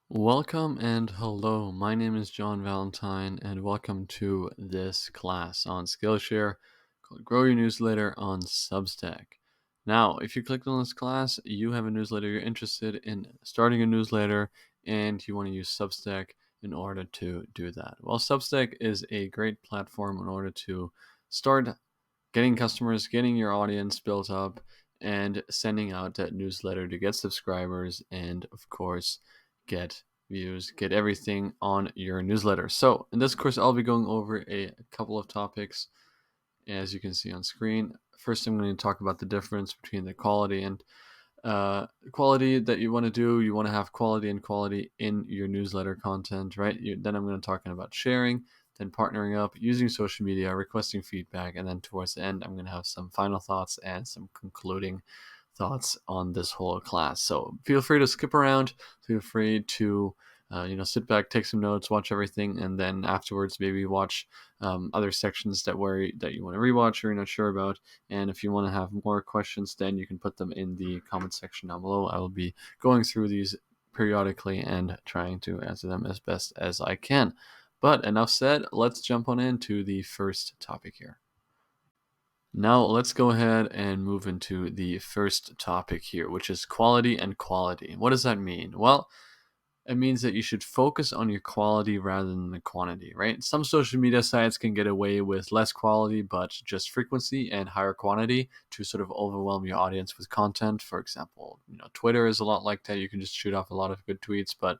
Welcome and hello. My name is John Valentine, and welcome to this class on Skillshare called Grow Your Newsletter on Substack. Now, if you clicked on this class, you have a newsletter, you're interested in starting a newsletter, and you want to use Substack in order to do that. Well, Substack is a great platform in order to start getting customers, getting your audience built up, and sending out that newsletter to get subscribers and, of course, get views, get everything on your newsletter. So, in this course, I'll be going over a couple of topics, as you can see on screen. First, I'm going to talk about the difference between the quality and quality that you want to do. You want to have quality and quality in your newsletter content, right? Then I'm going to talk about sharing, then partnering up, using social media, requesting feedback, and then towards the end, I'm going to have some final thoughts and some concluding thoughts on this whole class. So feel free to skip around. Feel free to sit back, take some notes, watch everything, and then afterwards maybe watch other sections that you want to rewatch or you're not sure about. And if you want to have more questions, then you can put them in the comment section down below. I will be going through these periodically and trying to answer them as best as I can. But enough said, let's jump on into the first topic here. Now let's go ahead and move into the first topic here, which is quality and quality. What does that mean? Well, it means that you should focus on your quality rather than the quantity, right? Some social media sites can get away with less quality, but just frequency and higher quantity to sort of overwhelm your audience with content. For example, Twitter is a lot like that. You can just shoot off a lot of good tweets, but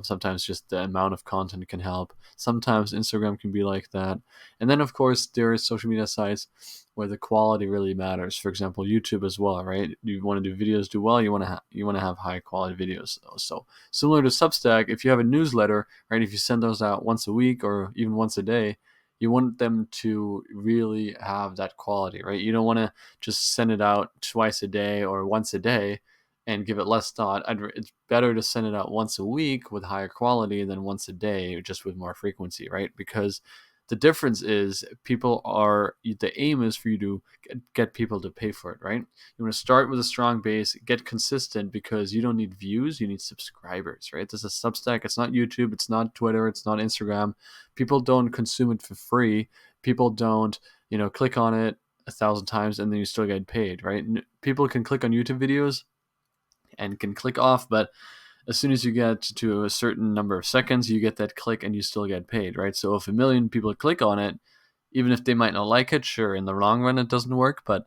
sometimes just the amount of content can help. Sometimes Instagram can be like that. And then, of course, there are social media sites where the quality really matters. For example, YouTube as well, right? You want to do videos do well. You want to have high quality videos. So similar to Substack, if you have a newsletter, right? If you send those out once a week or even once a day, you want them to really have that quality, right? You don't want to just send it out twice a day or once a day and give it less thought. It's better to send it out once a week with higher quality than once a day just with more frequency, right? Because the difference is the aim is for you to get people to pay for it, right? You want to start with a strong base, get consistent, because you don't need views, you need subscribers, right? This is Substack. It's not YouTube, it's not Twitter, it's not Instagram. People don't consume it for free. People don't, click on it 1,000 times and then you still get paid, right? People can click on YouTube videos and can click off, but as soon as you get to a certain number of seconds, you get that click and you still get paid, right? So if 1 million people click on it, even if they might not like it, sure, in the long run it doesn't work, but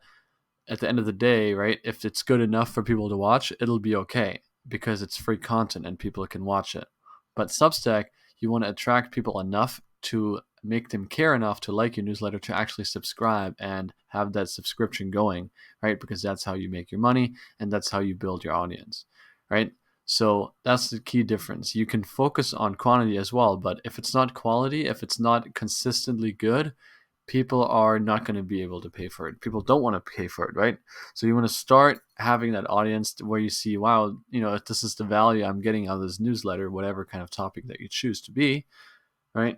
at the end of the day, right, if it's good enough for people to watch, it'll be okay because it's free content and people can watch it. But Substack, you want to attract people enough to make them care enough to like your newsletter to actually subscribe and have that subscription going, right? Because that's how you make your money and that's how you build your audience, right? So that's the key difference. You can focus on quantity as well, but if it's not quality, if it's not consistently good, people are not going to be able to pay for it. People don't want to pay for it, right? So you want to start having that audience where you see, wow, if this is the value I'm getting out of this newsletter, whatever kind of topic that you choose to be, right?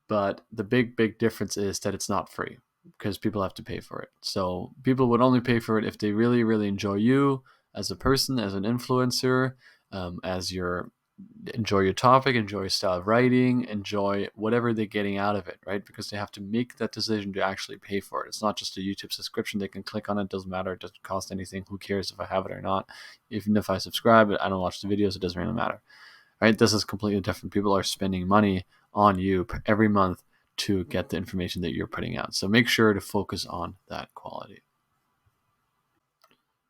But the big difference is that it's not free because people have to pay for it. So people would only pay for it if they really, really enjoy you as a person, as an influencer, enjoy your topic, enjoy your style of writing, enjoy whatever they're getting out of it, right? Because they have to make that decision to actually pay for it. It's not just a YouTube subscription. They can click on it. Doesn't matter. It doesn't cost anything. Who cares if I have it or not? Even if I subscribe, I don't watch the videos. It doesn't really matter, right? This is completely different. People are spending money on you every month to get the information that you're putting out. So make sure to focus on that quality.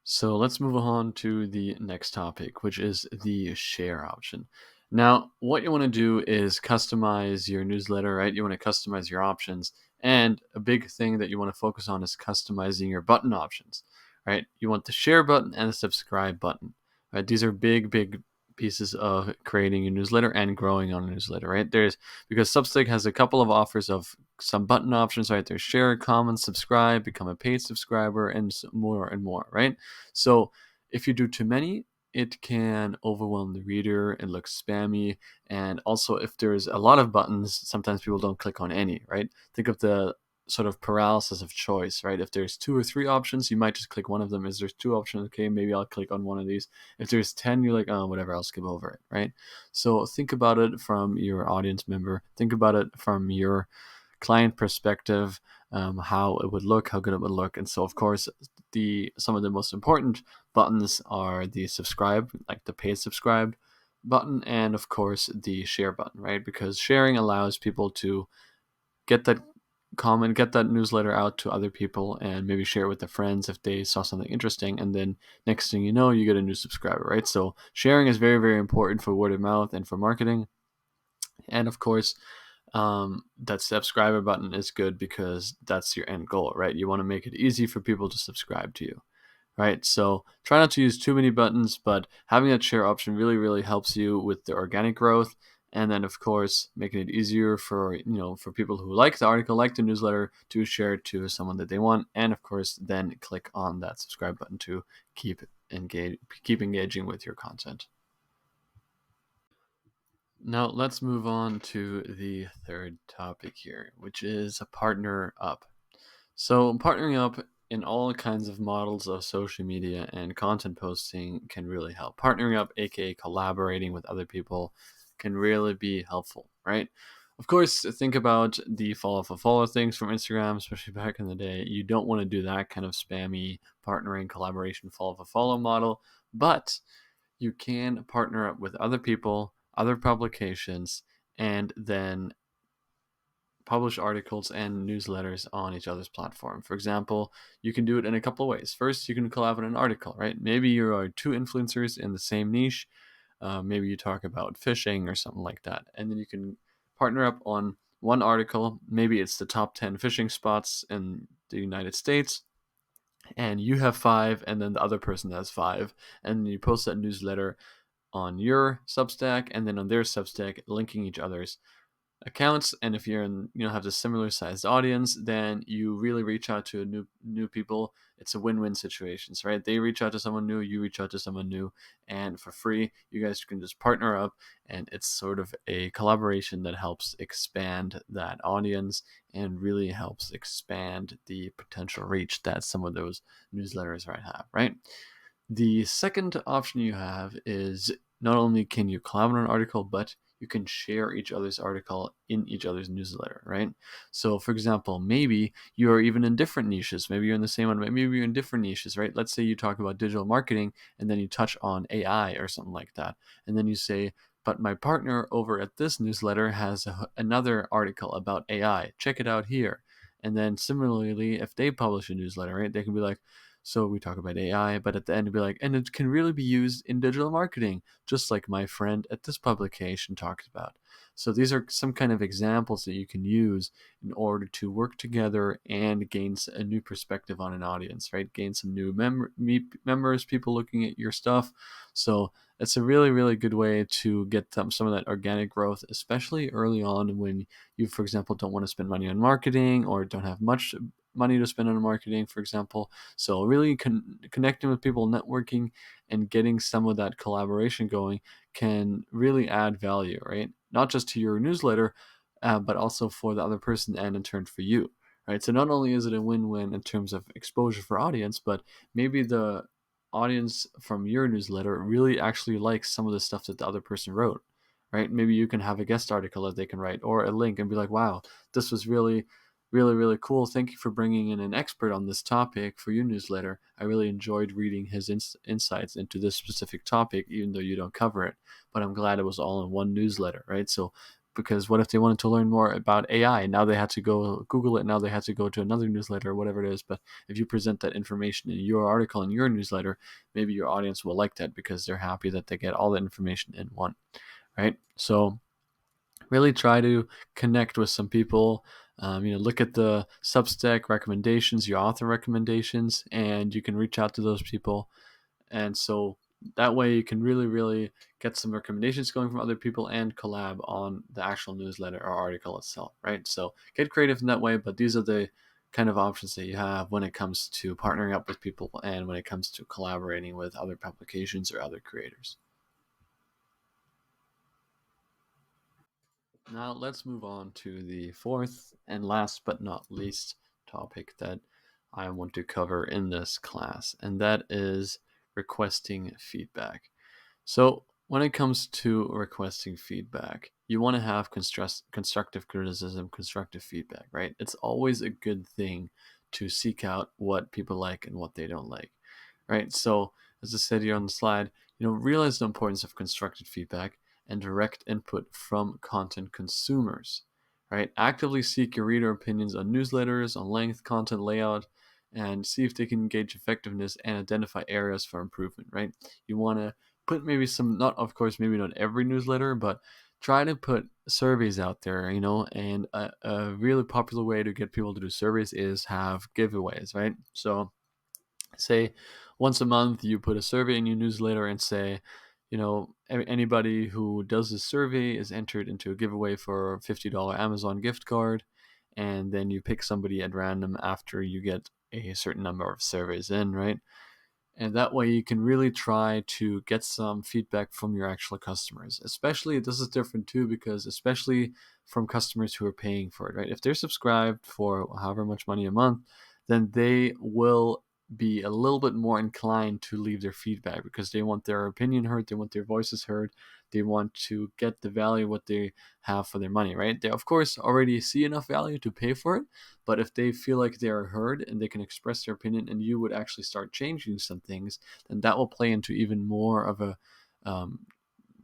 So let's move on to the next topic, which is the share option. Now, what you want to do is customize your newsletter, right? You want to customize your options. And a big thing that you want to focus on is customizing your button options, right? You want the share button and the subscribe button, right? These are big pieces of creating a newsletter and growing on a newsletter, right? Because Substack has a couple of offers of some button options, right? There's share, comment, subscribe, become a paid subscriber, and more and more, right? So if you do too many, it can overwhelm the reader and look spammy. And also, if there's a lot of buttons, sometimes people don't click on any, right? Think of the sort of paralysis of choice, right? If there's 2 or 3 options, you might just click one of them. Is there's 2 options? Okay, maybe I'll click on one of these. If there's 10, you're like, oh, whatever, I'll skip over it, right? So think about it from your audience member. Think about it from your client perspective, how it would look, how good it would look. And so, of course, some of the most important buttons are the subscribe, like the paid subscribe button, and of course the share button, right? Because sharing allows people to get that comment, get that newsletter out to other people, and maybe share it with their friends if they saw something interesting. And then next thing you know, you get a new subscriber, right? So sharing is very, very important for word of mouth and for marketing. And of course, that subscriber button is good because that's your end goal, right? You want to make it easy for people to subscribe to you, right? So try not to use too many buttons, but having that share option really, really helps you with the organic growth. And then, of course, making it easier for for people who like the article, like the newsletter, to share it to someone that they want. And of course, then click on that subscribe button to keep engaging with your content. Now let's move on to the third topic here, which is a partner up. So, partnering up in all kinds of models of social media and content posting can really help. Partnering up, aka collaborating with other people, can really be helpful, right? Of course, think about the follow for follow things from Instagram, especially back in the day. You don't want to do that kind of spammy partnering, collaboration, follow for follow model, but you can partner up with other people, other publications, and then publish articles and newsletters on each other's platform. For example, you can do it in a couple of ways. First, you can collab on an article, right? Maybe you are 2 influencers in the same niche. Maybe you talk about fishing or something like that. And then you can partner up on one article. Maybe it's the top 10 fishing spots in the United States. And you have 5, and then the other person has 5. And you post that newsletter on your Substack and then on their Substack, linking each other's accounts. And if you're in have the similar sized audience, then you really reach out to new people. It's a win-win situations, right? They reach out to someone new, you reach out to someone new, and for free you guys can just partner up, and it's sort of a collaboration that helps expand that audience and really helps expand the potential reach that some of those newsletters might have, right? The second option you have is not only can you collab on an article, but you can share each other's article in each other's newsletter, right? So, for example, maybe you are even in different niches. Maybe you're in the same one, but maybe you're in different niches, right? Let's say you talk about digital marketing and then you touch on AI or something like that. And then you say, but my partner over at this newsletter has another article about AI. Check it out here. And then similarly, if they publish a newsletter, right, they can be like, so we talk about AI, but at the end, it'd be like, and it can really be used in digital marketing, just like my friend at this publication talked about. So these are some kind of examples that you can use in order to work together and gain a new perspective on an audience, right? Gain some new members, people looking at your stuff. So it's a really, really good way to get some of that organic growth, especially early on when you, for example, don't want to spend money on marketing or don't have much money to spend on marketing, for example. So really connecting with people, networking, and getting some of that collaboration going can really add value, right? Not just to your newsletter, but also for the other person and in turn for you, right? So not only is it a win-win in terms of exposure for audience, but maybe the audience from your newsletter really actually likes some of the stuff that the other person wrote, right? Maybe you can have a guest article that they can write or a link and be like, wow, this was really really, really cool. Thank you for bringing in an expert on this topic for your newsletter. I really enjoyed reading his insights into this specific topic, even though you don't cover it. But I'm glad it was all in one newsletter, right? So, because what if they wanted to learn more about AI? Now they had to go Google it. Now they had to go to another newsletter or whatever it is. But if you present that information in your article in your newsletter, maybe your audience will like that because they're happy that they get all the information in one, right? So, really try to connect with some people. Look at the Substack recommendations, your author recommendations, and you can reach out to those people. And so that way you can really, really get some recommendations going from other people and collab on the actual newsletter or article itself, right? So get creative in that way, but these are the kind of options that you have when it comes to partnering up with people and when it comes to collaborating with other publications or other creators. Now let's move on to the fourth and last but not least topic that I want to cover in this class, and that is requesting feedback. So, when it comes to requesting feedback, you want to have constructive criticism, constructive feedback, right? It's always a good thing to seek out what people like and what they don't like, right? So, as I said here on the slide, realize the importance of constructive feedback and direct input from content consumers, right? Actively seek your reader opinions on newsletters, on length, content layout, and see if they can gauge effectiveness and identify areas for improvement, right? You want to put maybe some, not of course, maybe not every newsletter, but try to put surveys out there, and a really popular way to get people to do surveys is have giveaways, right? So say once a month you put a survey in your newsletter and say, anybody who does this survey is entered into a giveaway for a $50 Amazon gift card, and then you pick somebody at random after you get a certain number of surveys in, right? And that way you can really try to get some feedback from your actual customers. Especially, this is different too, because especially from customers who are paying for it, right? If they're subscribed for however much money a month, then they will be a little bit more inclined to leave their feedback because they want their opinion heard, they want their voices heard, they want to get the value what they have for their money, right? They of course already see enough value to pay for it, but if they feel like they are heard and they can express their opinion and you would actually start changing some things, then that will play into even more of a um,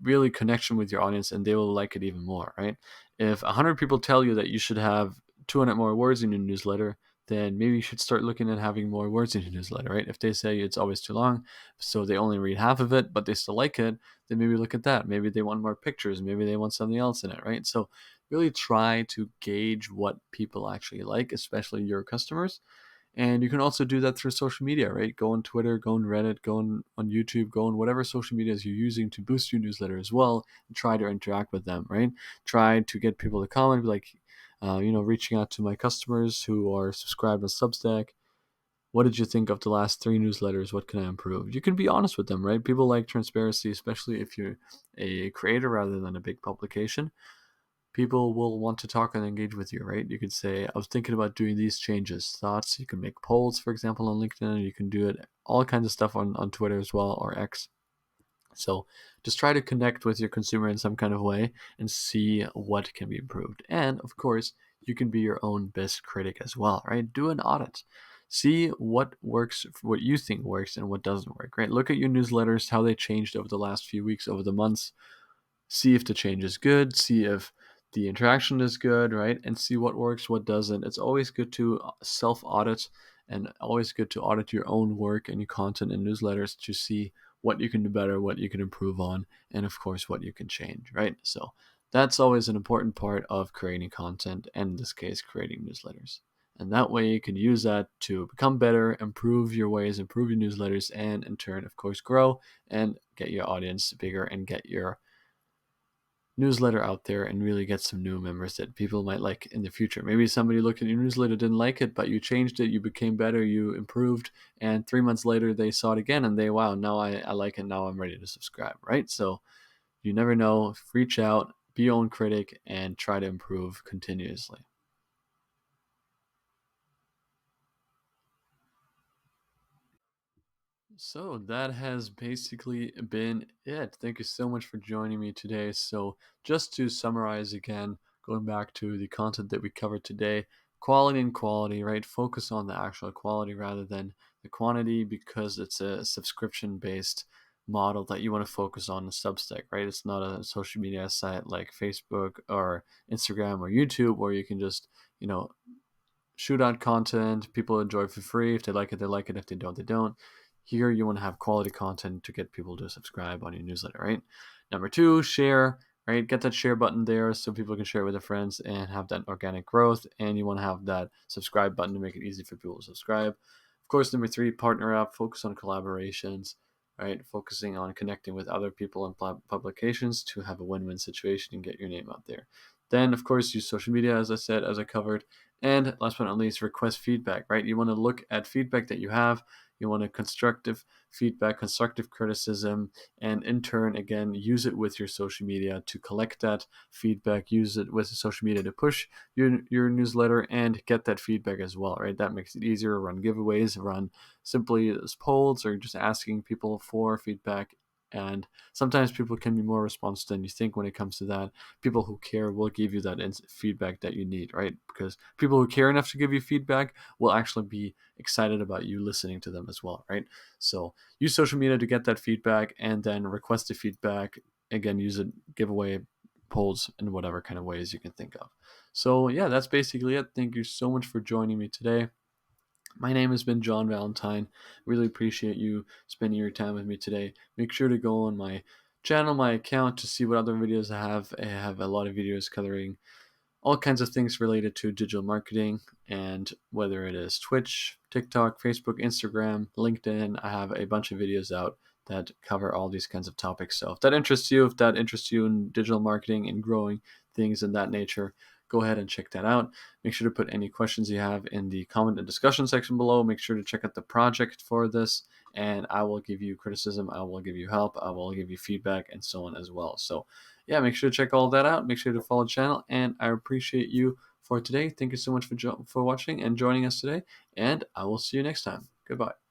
really connection with your audience and they will like it even more, right? If 100 people tell you that you should have 200 more words in your newsletter, then maybe you should start looking at having more words in your newsletter, right? If they say it's always too long, so they only read half of it, but they still like it, then maybe look at that. Maybe they want more pictures, maybe they want something else in it, right? So really try to gauge what people actually like, especially your customers. And you can also do that through social media, right? Go on Twitter, go on Reddit, go on YouTube, go on whatever social medias you're using to boost your newsletter as well, and try to interact with them, right? Try to get people to comment, be like, reaching out to my customers who are subscribed on Substack. What did you think of the last 3 newsletters? What can I improve? You can be honest with them, right? People like transparency, especially if you're a creator rather than a big publication. People will want to talk and engage with you, right? You could say, I was thinking about doing these changes, thoughts. You can make polls, for example, on LinkedIn. You can do it, all kinds of stuff on Twitter as well, or X. So just try to connect with your consumer in some kind of way and see what can be improved. And of course, you can be your own best critic as well, right? Do an audit. See what works, what you think works, and what doesn't work, right? Look at your newsletters, how they changed over the last few weeks, over the months. See if the change is good, see if the interaction is good, right? And see what works, what doesn't. It's always good to self audit and always good to audit your own work and your content and newsletters to see what you can do better, what you can improve on, and of course, what you can change, right? So that's always an important part of creating content, and in this case, creating newsletters. And that way you can use that to become better, improve your ways, improve your newsletters, and in turn, of course, grow and get your audience bigger and get your newsletter out there and really get some new members that people might like in the future. Maybe somebody looked at your newsletter, didn't like it, but you changed it, you became better, you improved, and 3 months later they saw it again and they, wow, now I like it, now I'm ready to subscribe, right? So you never know. Reach out, be your own critic, and try to improve continuously. So that has basically been it. Thank you so much for joining me today. So, just to summarize again, going back to the content that we covered today, quality and quality, right? Focus on the actual quality rather than the quantity because it's a subscription based model that you want to focus on the Substack, right? It's not a social media site like Facebook or Instagram or YouTube where you can just, you know, shoot out content people enjoy for free. If they like it, they like it. If they don't, they don't. Here, you want to have quality content to get people to subscribe on your newsletter, right? Number two, share, right? Get that share button there so people can share it with their friends and have that organic growth. And you want to have that subscribe button to make it easy for people to subscribe. Of course, number three, partner up, focus on collaborations, right? Focusing on connecting with other people and publications to have a win-win situation and get your name out there. Then, of course, use social media, as I said, as I covered. And last but not least, request feedback, right? You want to look at feedback that you have. You want to constructive feedback, constructive criticism, and in turn, again, use it with your social media to collect that feedback, use it with social media to push your newsletter and get that feedback as well, right? That makes it easier to run giveaways, run simply as polls, or just asking people for feedback. And sometimes people can be more responsive than you think when it comes to that. People who care will give you that feedback that you need, right? Because people who care enough to give you feedback will actually be excited about you listening to them as well, right? So use social media to get that feedback and then request the feedback. Again, use it, giveaway, polls, in whatever kind of ways you can think of. So yeah, that's basically it. Thank you so much for joining me today. My name has been John Valentine. Really appreciate you spending your time with me today. Make sure to go on my channel, my account, to see what other videos I have. I have a lot of videos covering all kinds of things related to digital marketing, and whether it is Twitch, TikTok, Facebook, Instagram, LinkedIn, I have a bunch of videos out that cover all these kinds of topics. So if that interests you, in digital marketing and growing things in that nature, go ahead and check that out. Make sure to put any questions you have in the comment and discussion section below. Make sure to check out the project for this, and I will give you criticism, I will give you help, I will give you feedback, and so on as well. So yeah, make sure to check all that out. Make sure to follow the channel, and I appreciate you for today. Thank you so much for watching and joining us today, and I will see you next time. Goodbye.